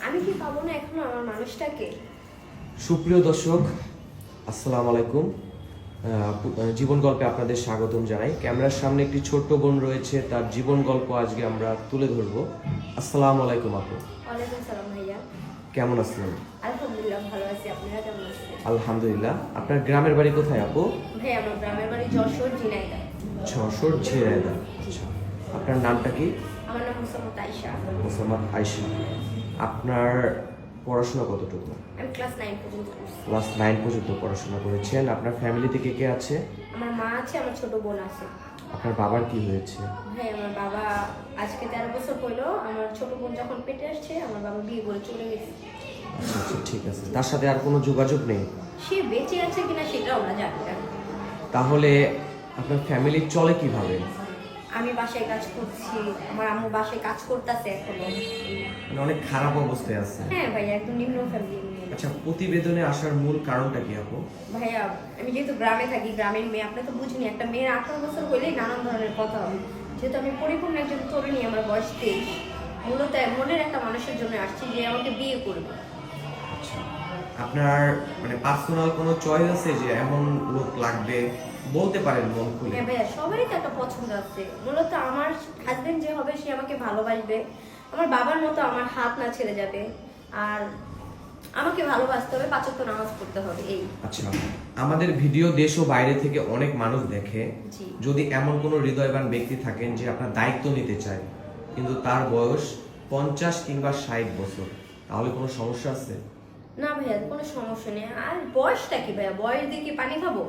আমি কি পাবো না এখনো আমার মানুষটাকে? সুপ্রিয় দর্শক, আসসালামু আলাইকুম। জীবন গল্পে আপনাদের স্বাগতম জানাই। ক্যামেরার সামনে একটি ছোট্ট বোন রয়েছে, তার জীবন গল্প আজকে আমরা তুলে ধরবো। আসসালামু আলাইকুম আপু। ওয়ালাইকুম সালাম ভাইয়া। কেমন আছেন? আলহামদুলিল্লাহ ভালো আছি, আপনারা কেমন আছেন? আলহামদুলিল্লাহ। আপনার গ্রামের বাড়ি কোথায় আপু? ভাই আমার গ্রামের বাড়ি যশোর ঝিনাইদহ। যশোর ঝিনাইদহ। আচ্ছা, আপনার নামটা কি? আমার নাম মোসাম্মদ আয়েশা। মোসাম্মদ আয়েশা। আপনার পড়াশোনা কতটুকু? আমি ক্লাস 9 পর্যন্ত পড়ছি। ক্লাস 9 পর্যন্ত পড়াশোনা করেছেন। আপনার ফ্যামিলিতে কে কে আছে? আমার মা আছে, আমার ছোট বোন আছে। আপনার বাবার কি হয়েছে? ভাই আমার বাবা আজকে 13 বছর হলো। আমার ছোট বোন যখন পেটে আসছে আমার বাবা বিয়ে করে চলে গেছে। আচ্ছা আচ্ছা, ঠিক আছে। তার সাথে আর কোনো যোগাযোগ নেই? সে বেঁচে আছে কিনা সেটাও আমরা জানি না। তাহলে আপনার ফ্যামিলি চলে কিভাবে? আমি বাসায় কাজ করছি, আমার আম্মু বাসায় কাজ করতেছে এখনো। মানে অনেক খারাপ অবস্থায় আছে। হ্যাঁ ভাইয়া, একদম নিম্ন ফ্যামিলি। আচ্ছা, প্রতিবেদনে আসার মূল কারণটা কি আপু? ভাইয়া আমি যেহেতু গ্রামে থাকি, গ্রামের মেয়ে, আপনি তো বুঝিনি, একটা মেয়ের 18 বছর হলেই নানান ধরনের কথা হবে। যেহেতু আমি পরিপূর্ণ একজন তরুণী, আমার বয়স 23, মূলত মনের একটা মানুষের জন্য আসছি যে আমাকে বিয়ে করবে। আচ্ছা, আপনার মানে পার্সোনাল কোনো চয়েস আছে যে এমন লোক লাগবে? বলতে পারেন মন খুলে। হ্যাঁ ভাইয়া, সবারই তো একটা পছন্দ আছে। মূলত আমার হাজবেন্ড যে হবে সে আমাকে ভালোবাসবে, আমার বাবার মতো আমার হাত না ছেড়ে যাবে, আর আমাকে ভালোবাসতে হবে, 5 ওয়াক্ত নামাজ পড়তে হবে, এই। আচ্ছা, আমাদের ভিডিও দেশ ও বাইরে থেকে অনেক মানুষ দেখে। জি। যদি এমন কোনো হৃদয়বান ব্যক্তি থাকেন যে আপনার দায়িত্ব নিতে চায়, কিন্তু তার বয়স 50 কিংবা 60 বছর, তাহলে কোনো সমস্যা আছে? না ভাইয়া, কোনো সমস্যা নেই। আর বয়সটা কি ভাইয়া, বয়স দিয়ে কি পানি খাবো?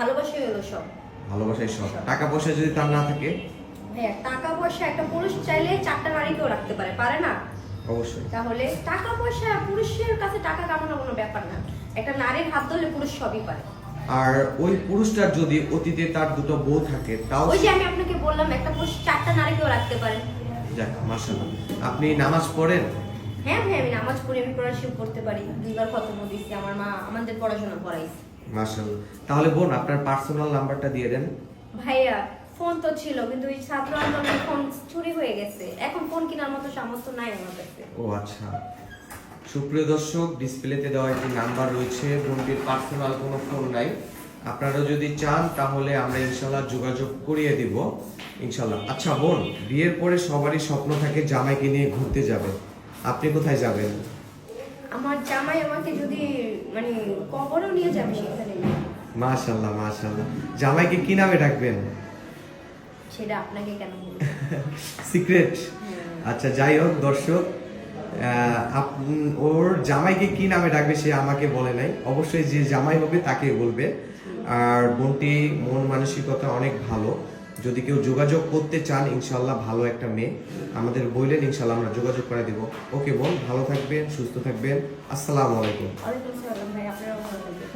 ভালোবাসাই হলো সব। ভালোবাসাই সব। টাকা পয়সা যদি তার না থাকে? ভাইয়া টাকা পয়সা একটা পুরুষ চাইলে 4টা নারীকেও রাখতে পারে, পারে না? অবশ্যই। তাহলে টাকা পয়সা, পুরুষের কাছে টাকা কামানো কোনো ব্যাপার না। একটা নারীর হাত ধরলে পুরুষ সবই পারে। আর ওই পুরুষটার যদি অতীতে তার দুটো বউ থাকে, তাও ওই যে আমি আপনাকে বললাম, একটা পুরুষ 4টা নারীকেও রাখতে পারে। যাক, মাশাআল্লাহ। আপনি নামাজ পড়েন? হ্যাঁ ভাই, আমি নামাজ পড়ি, আমি কোরআন শরীফ পড়তে পারি, 2বার খতম দিয়েছি, আমার মা আমাদের পড়াশোনা করাইছে। মাশাআল্লাহ। তাহলে বোন, আপনার পার্সোনাল নাম্বারটা দিয়ে দেন। ভাইয়া ফোন তো ছিল, কিন্তু ওই ছাত্র আন্দোলনের ফোন চুরি হয়ে গেছে, এখন ফোন কেনার মতো সামর্থ্য নাই আমার কাছে। ও আচ্ছা। সুপ্রিয় দর্শক, ডিসপ্লেতে দেওয়া একটি নাম্বার রয়েছে, বোনটির পার্সোনাল কোনো ফোন নাই। আপনারা যদি চান তাহলে আমরা ইনশাল্লাহ যোগাযোগ করিয়ে দিব ইনশাল্লাহ। আচ্ছা বোন, বিয়ের পরে সবারই স্বপ্ন থাকে জামাইকে নিয়ে ঘুরতে যাবে। আপনি কোথায় যাবেন? আমার জামাই আমাকে যদি মানে কবরও নিয়ে যাবে সেখানে। মাশাআল্লাহ মাশাআল্লাহ। জামাইকে কি নামে ডাকবেন? সেটা আপনাকে কেন বলবো? সিক্রেট। আচ্ছা, যাই হোক দর্শক, ওর জামাইকে কি নামে ডাকবে সে আমাকে বলে নাই। অবশ্যই যে জামাই হবে তাকে বলবে। আর বোনটি মন মানসিকতা অনেক ভালো। যদি কেউ যোগাযোগ করতে চান, ইনশাল্লাহ ভালো একটা মেয়ে আমাদের বললেন, ইনশাল্লাহ আমরা যোগাযোগ করে দিব। ওকে বোন, ভালো থাকবেন, সুস্থ থাকবেন। আসসালামু আলাইকুম। ওয়ালাইকুম আসসালাম ভাই, আপনারাও ভালো থাকবেন।